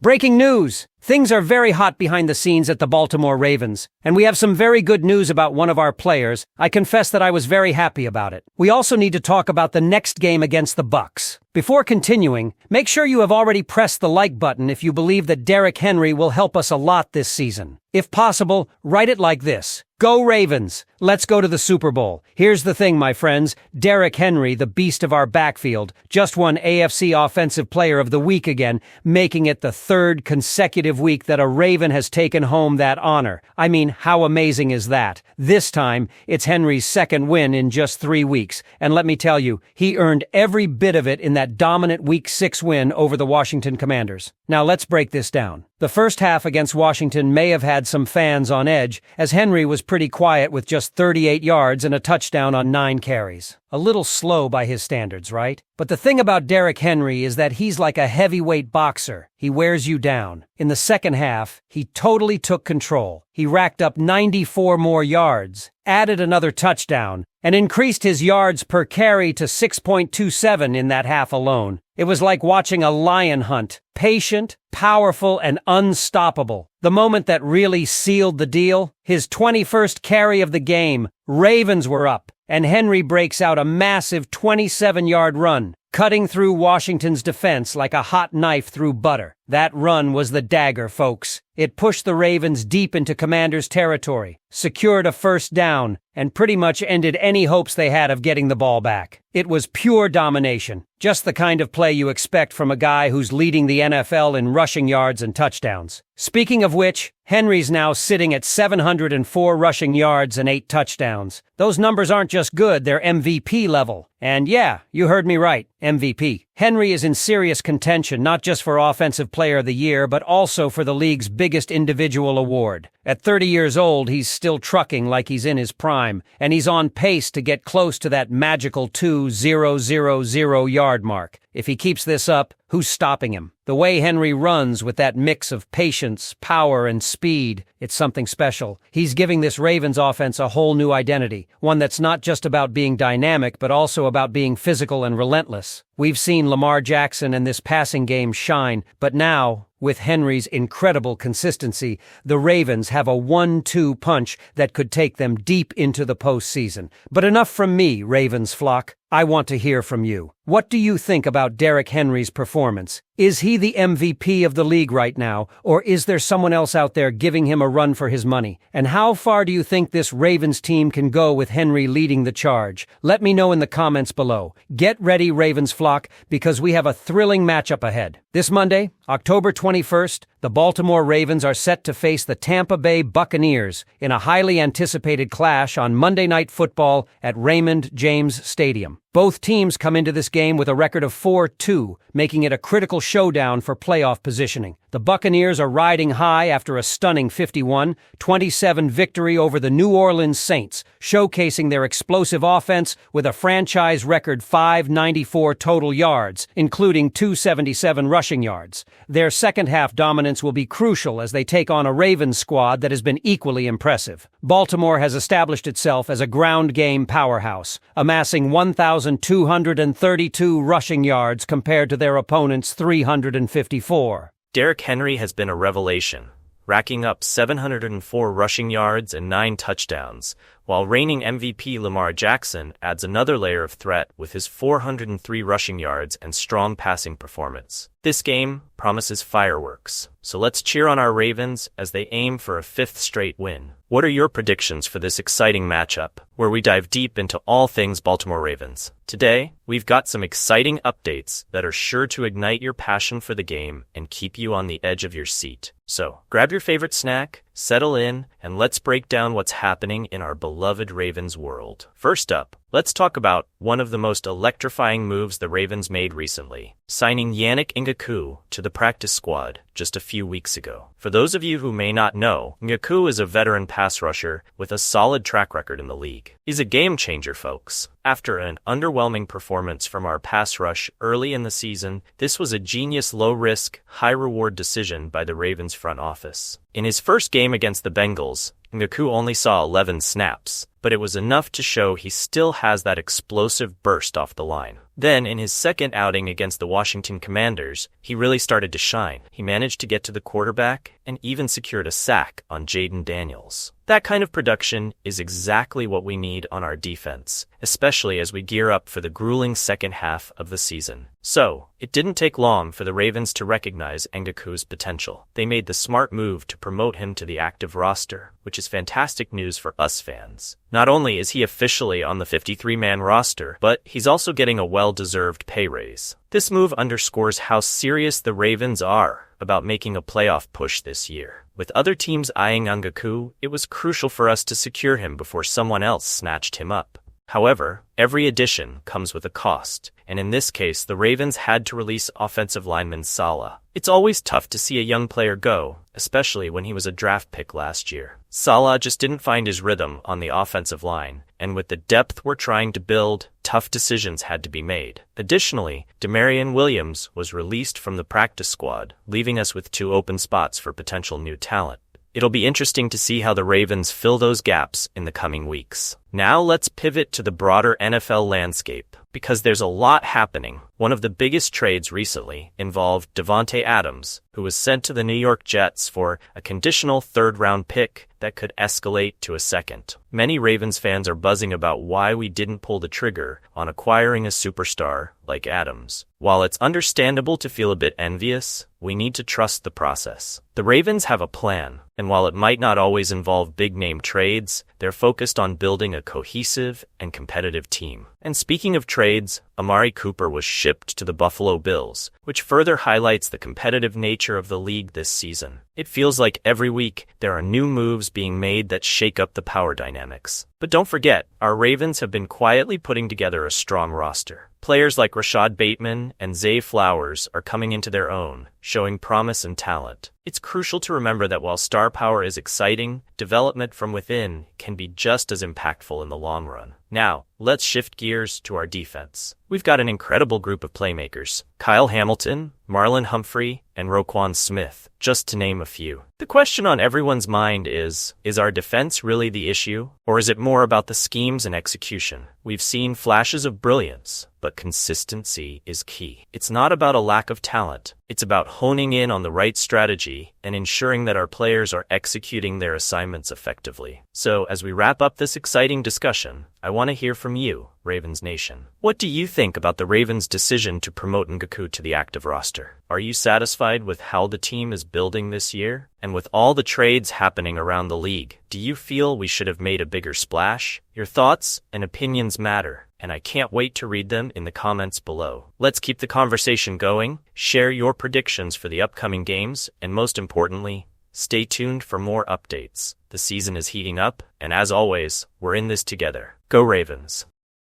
Breaking news! Things are very hot behind the scenes at the Baltimore Ravens, and we have some very good news about one of our players. I confess that I was very happy about it. We also need to talk about the next game against the Bucs. Before continuing, make sure you have already pressed the like button if you believe that Derrick Henry will help us a lot this season. If possible, write it like this: Go Ravens! Let's go to the Super Bowl. Here's the thing, my friends. Derrick Henry, the beast of our backfield, just won AFC Offensive Player of the Week again, making it the third consecutive week that a Raven has taken home that honor. I mean, how amazing is that? This time, it's Henry's second win in just 3 weeks. And let me tell you, he earned every bit of it in that dominant Week 6 win over the Washington Commanders. Now let's break this down. The first half against Washington may have had some fans on edge, as Henry was pretty quiet with just 38 yards and a touchdown on 9 carries. A little slow by his standards, right? But the thing about Derrick Henry is that he's like a heavyweight boxer. He wears you down. In the second half, he totally took control. He racked up 94 more yards, added another touchdown, and increased his yards per carry to 6.27 in that half alone. It was like watching a lion hunt. Patient, powerful, and unstoppable. The moment that really sealed the deal, his 21st carry of the game, Ravens were up, and Henry breaks out a massive 27-yard run, cutting through Washington's defense like a hot knife through butter. That run was the dagger, folks. It pushed the Ravens deep into Commanders' territory, secured a first down, and pretty much ended any hopes they had of getting the ball back. It was pure domination, just the kind of play you expect from a guy who's leading the NFL in rushing yards and touchdowns. Speaking of which, Henry's now sitting at 704 rushing yards and 8 touchdowns. Those numbers aren't just good, they're MVP level. And yeah, you heard me right, MVP. Henry is in serious contention, not just for Offensive Player of the Year, but also for the league's biggest individual award. At 30 years old, he's still trucking like he's in his prime, and he's on pace to get close to that magical 2,000 yard mark. If he keeps this up, who's stopping him? The way Henry runs with that mix of patience, power, and speed, it's something special. He's giving this Ravens offense a whole new identity, one that's not just about being dynamic, but also about being physical and relentless. We've seen Lamar Jackson and this passing game shine, but now, with Henry's incredible consistency, the Ravens have a 1-2 punch that could take them deep into the postseason. But enough from me, Ravens flock. I want to hear from you. What do you think about Derrick Henry's performance? Is he the MVP of the league right now, or is there someone else out there giving him a run for his money? And how far do you think this Ravens team can go with Henry leading the charge? Let me know in the comments below. Get ready, Ravens flock, because we have a thrilling matchup ahead. This Monday, October 21st, the Baltimore Ravens are set to face the Tampa Bay Buccaneers in a highly anticipated clash on Monday Night Football at Raymond James Stadium. Both teams come into this game with a record of 4-2, making it a critical showdown for playoff positioning. The Buccaneers are riding high after a stunning 51-27 victory over the New Orleans Saints, showcasing their explosive offense with a franchise record 594 total yards, including 277 rushing yards. Their second-half dominance will be crucial as they take on a Ravens squad that has been equally impressive. Baltimore has established itself as a ground-game powerhouse, amassing 1,232 rushing yards compared to their opponent's 354. Derrick Henry has been a revelation, racking up 704 rushing yards and 9 touchdowns, while reigning MVP Lamar Jackson adds another layer of threat with his 403 rushing yards and strong passing performance. This game promises fireworks, so let's cheer on our Ravens as they aim for a 5th straight win. What are your predictions for this exciting matchup, where we dive deep into all things Baltimore Ravens? Today, we've got some exciting updates that are sure to ignite your passion for the game and keep you on the edge of your seat. So, grab your favorite snack, settle in, and let's break down what's happening in our beloved Ravens world. First up, let's talk about one of the most electrifying moves the Ravens made recently, signing Yannick Ngakoue to the practice squad just a few weeks ago. For those of you who may not know, Ngakoue is a veteran pass rusher with a solid track record in the league. He's a game changer, folks. After an underwhelming performance from our pass rush early in the season, this was a genius low-risk, high-reward decision by the Ravens front office. In his first game against the Bengals, Ngakoue only saw 11 snaps, but it was enough to show he still has that explosive burst off the line. Then, in his second outing against the Washington Commanders, he really started to shine. He managed to get to the quarterback and even secured a sack on Jayden Daniels. That kind of production is exactly what we need on our defense, especially as we gear up for the grueling second half of the season. So, it didn't take long for the Ravens to recognize Ngaku's potential. They made the smart move to promote him to the active roster, which is fantastic news for us fans. Not only is he officially on the 53-man roster, but he's also getting a well-deserved pay raise. This move underscores how serious the Ravens are about making a playoff push this year. With other teams eyeing Ngaku, it was crucial for us to secure him before someone else snatched him up. However, every addition comes with a cost, and in this case, the Ravens had to release offensive lineman Saleh. It's always tough to see a young player go, especially when he was a draft pick last year. Saleh just didn't find his rhythm on the offensive line, and with the depth we're trying to build, tough decisions had to be made. Additionally, Demarion Williams was released from the practice squad, leaving us with 2 open spots for potential new talent. It'll be interesting to see how the Ravens fill those gaps in the coming weeks. Now let's pivot to the broader NFL landscape, because there's a lot happening. One of the biggest trades recently involved Davante Adams, who was sent to the New York Jets for a conditional third-round pick that could escalate to a second. Many Ravens fans are buzzing about why we didn't pull the trigger on acquiring a superstar like Adams. While it's understandable to feel a bit envious, we need to trust the process. The Ravens have a plan, and while it might not always involve big-name trades, they're focused on building a cohesive and competitive team. And speaking of trades, Amari Cooper was shipped to the Buffalo Bills, which further highlights the competitive nature of the league this season. It feels like every week there are new moves being made that shake up the power dynamics. But don't forget, our Ravens have been quietly putting together a strong roster. Players like Rashad Bateman and Zay Flowers are coming into their own, showing promise and talent. It's crucial to remember that while star power is exciting, development from within can be just as impactful in the long run. Now, let's shift gears to our defense. We've got an incredible group of playmakers: Kyle Hamilton, Marlon Humphrey, and Roquan Smith, just to name a few. The question on everyone's mind is our defense really the issue? Or is it more about the schemes and execution? We've seen flashes of brilliance, but consistency is key. It's not about a lack of talent. It's about honing in on the right strategy and ensuring that our players are executing their assignments effectively. So, as we wrap up this exciting discussion, I want to hear from you, Ravens Nation. What do you think about the Ravens' decision to promote Ngaku to the active roster? Are you satisfied with how the team is building this year? And with all the trades happening around the league, do you feel we should have made a bigger splash? Your thoughts and opinions matter, and I can't wait to read them in the comments below. Let's keep the conversation going, share your predictions for the upcoming games, and most importantly, stay tuned for more updates. The season is heating up, and as always, we're in this together. Go Ravens!